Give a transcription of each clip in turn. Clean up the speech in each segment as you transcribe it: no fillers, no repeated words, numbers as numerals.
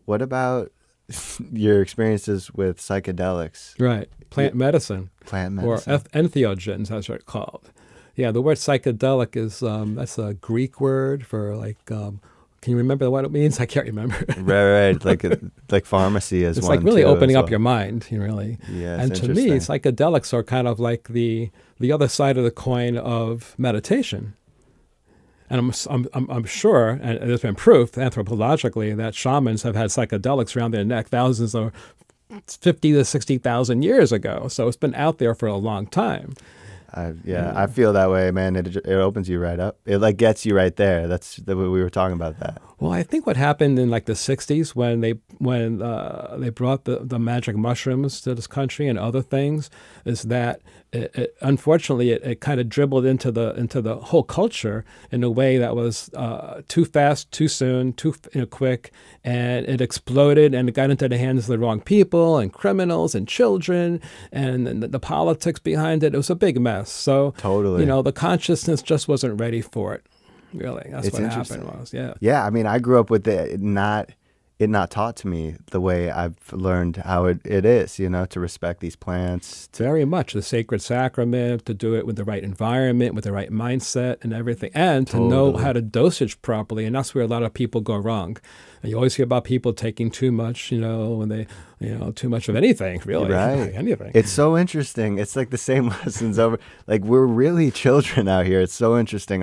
what about your experiences with psychedelics? Right. Plant medicine. Plant Or medicine. entheogens, as they're called. Yeah, the word psychedelic is, that's a Greek word for like, can you remember what it means? I can't remember. Right. Like pharmacy is It's one like really too, opening as up well. your mind, really. Yeah, And it's to me, interesting. psychedelics are kind of like the other side of the coin of meditation. And I'm sure, and there's been proof anthropologically that shamans have had psychedelics around their neck thousands or 50 to 60,000 years ago. So it's been out there for a long time. I feel that way, man. It opens you right up. It like gets you right there. That's the way we were talking about that. Well, I think what happened in like the 60s when they brought the magic mushrooms to this country and other things is that unfortunately it kind of dribbled into the whole culture in a way that was too fast, too soon, too quick, and it exploded and it got into the hands of the wrong people and criminals and children and the politics behind it. It was a big mess. So Totally. the consciousness just wasn't ready for it. Really, that's It's what interesting. happened was, yeah. Yeah, I mean, I grew up with it not taught to me the way I've learned how it is, to respect these plants. Very much the sacred sacrament, to do it with the right environment, with the right mindset and everything, and to know Totally. how to dosage properly. And that's where a lot of people go wrong. And you always hear about people taking too much, when they, too much of anything, really. Right. Like anything. It's so interesting. It's like the same lessons over. Like, we're really children out here. It's so interesting.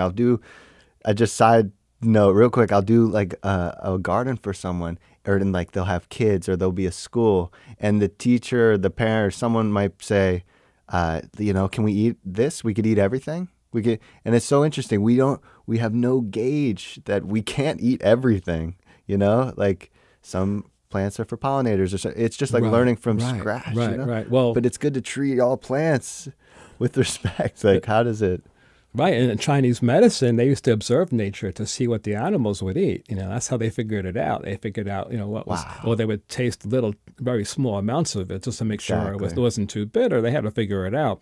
I just side note real quick. I'll do like a garden for someone, or then like they'll have kids, or there'll be a school, and the teacher, the parent, or someone might say, can we eat this? We could eat everything. And it's so interesting. We have no gauge that we can't eat everything. Like some plants are for pollinators, or so. It's just like learning from scratch. Right. Well, but it's good to treat all plants with respect. Like, how does it? Right, and in Chinese medicine, they used to observe nature to see what the animals would eat. That's how they figured it out. They figured out, what was, or they would taste little, very small amounts of it just to make sure it wasn't too bitter. They had to figure it out,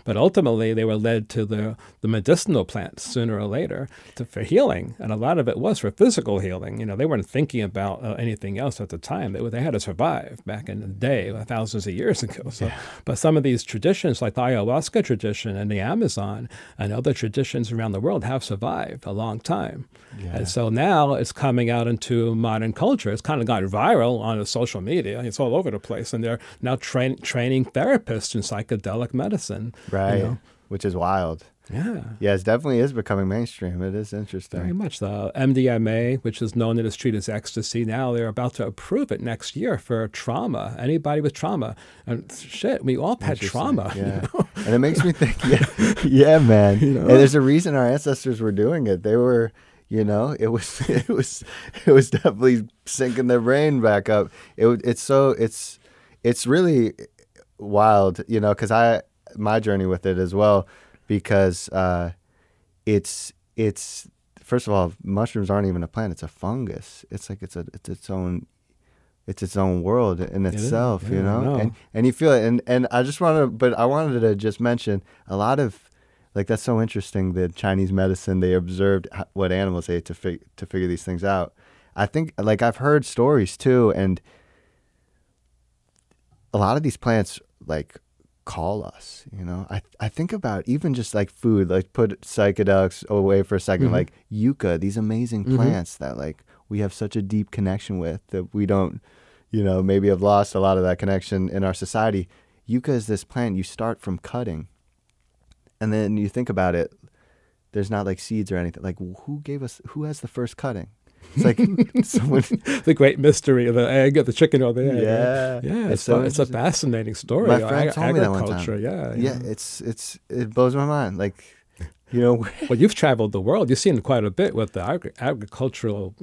But ultimately, they were led to the medicinal plants sooner or later for healing, and a lot of it was for physical healing. They weren't thinking about anything else at the time. They had to survive back in the day, thousands of years ago. So, but some of these traditions, like the ayahuasca tradition and the Amazon, and other traditions around the world have survived a long time. Yeah. And so now it's coming out into modern culture. It's kind of gone viral on the social media. It's all over the place. And they're now training therapists in psychedelic medicine. Right, which is wild. Yeah. Yeah, it definitely is becoming mainstream. It is interesting. Very much. The MDMA, which is known in its treat as ecstasy, now they're about to approve it next year for trauma. Anybody with trauma. And shit, we all had trauma. Yeah. And it makes me think, yeah, man. And there's a reason our ancestors were doing it. They were, it was definitely sinking their brain back up. It's really wild, because my journey with it as well. Because it's first of all, mushrooms aren't even a plant; it's a fungus. It's like it's its own world in itself, and you feel it. And I wanted to just mention a lot of, like, that's so interesting. The Chinese medicine, they observed what animals ate to figure these things out. I think, like, I've heard stories too, and a lot of these plants, like, call us, I think about even just like food, like put psychedelics away for a second, like Yuka, these amazing plants that like we have such a deep connection with that we don't, maybe have lost a lot of that connection in our society. Yuka is this plant you start from cutting, and then you think about it, there's not like seeds or anything. Like, who has the first cutting? It's like someone. The great mystery of the egg, of the chicken or the egg. Yeah, yeah. It's a fascinating story. My friend told me that one time. Yeah. It blows my mind. Like, Well, you've traveled the world. You've seen quite a bit with the agricultural,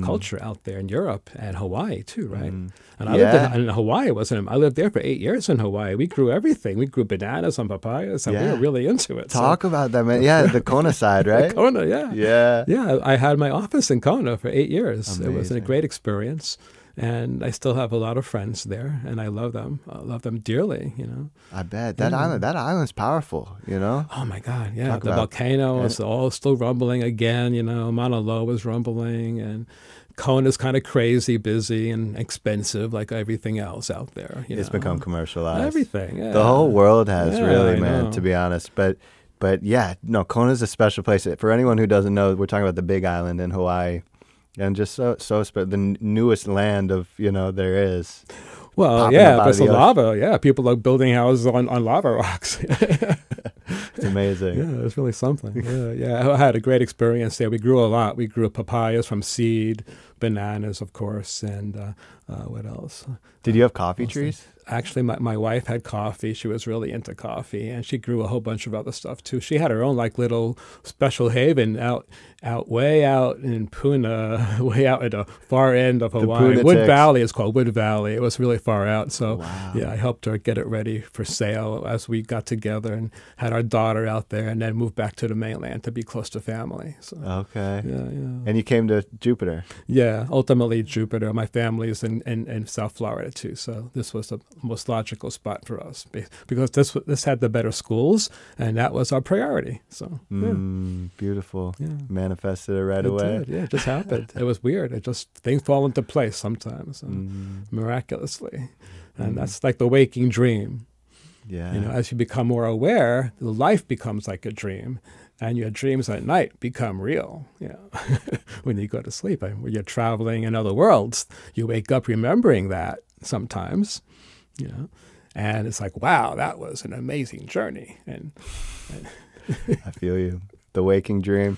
culture out there in Europe and Hawaii too, right? And I lived in Hawaii. I lived there for 8 years in Hawaii. We grew everything. We grew bananas and papayas, and we were really into it. Talk about that, man. Yeah, the Kona side, right? Kona, yeah. Yeah, I had my office in Kona for 8 years. Amazing. It was a great experience. And I still have a lot of friends there, and I love them. I love them dearly, I bet. That island's powerful, Oh, my God, yeah. The volcano is all still rumbling again, Mauna Loa was rumbling, and Kona's kind of crazy, busy, and expensive, like everything else out there. It's become commercialized. Everything, yeah. The whole world has, really, man, know. to be honest. But yeah, no, Kona's a special place. For anyone who doesn't know, we're talking about the Big Island in Hawaii, and just the newest land of, there is. Well, yeah, but it's lava. Yeah, people are building houses on lava rocks. It's amazing. Yeah, it's really something. Yeah. I had a great experience there. We grew a lot. We grew papayas from seed, bananas, of course, and what else? Did you have coffee trees? Actually, my wife had coffee. She was really into coffee, and she grew a whole bunch of other stuff too. She had her own like little special haven way out in Puna, way out at the far end of Hawaii. Wood Valley is called Wood Valley. It was really far out. So yeah, I helped her get it ready for sale as we got together and had our daughter out there, and then moved back to the mainland to be close to family. So, okay. Yeah. And you came to Jupiter. Yeah, ultimately Jupiter. My family's in South Florida too, so this was the most logical spot for us because this had the better schools, and that was our priority. So beautiful. Yeah. Manifested it right away. Did. Yeah, it just happened. It was weird. It just things fall into place sometimes, miraculously, and that's like the waking dream. Yeah. As you become more aware, life becomes like a dream. And your dreams at night become real. When you go to sleep, and when you're traveling in other worlds, you wake up remembering that sometimes, and it's like, wow, that was an amazing journey. And I feel you. The waking dream.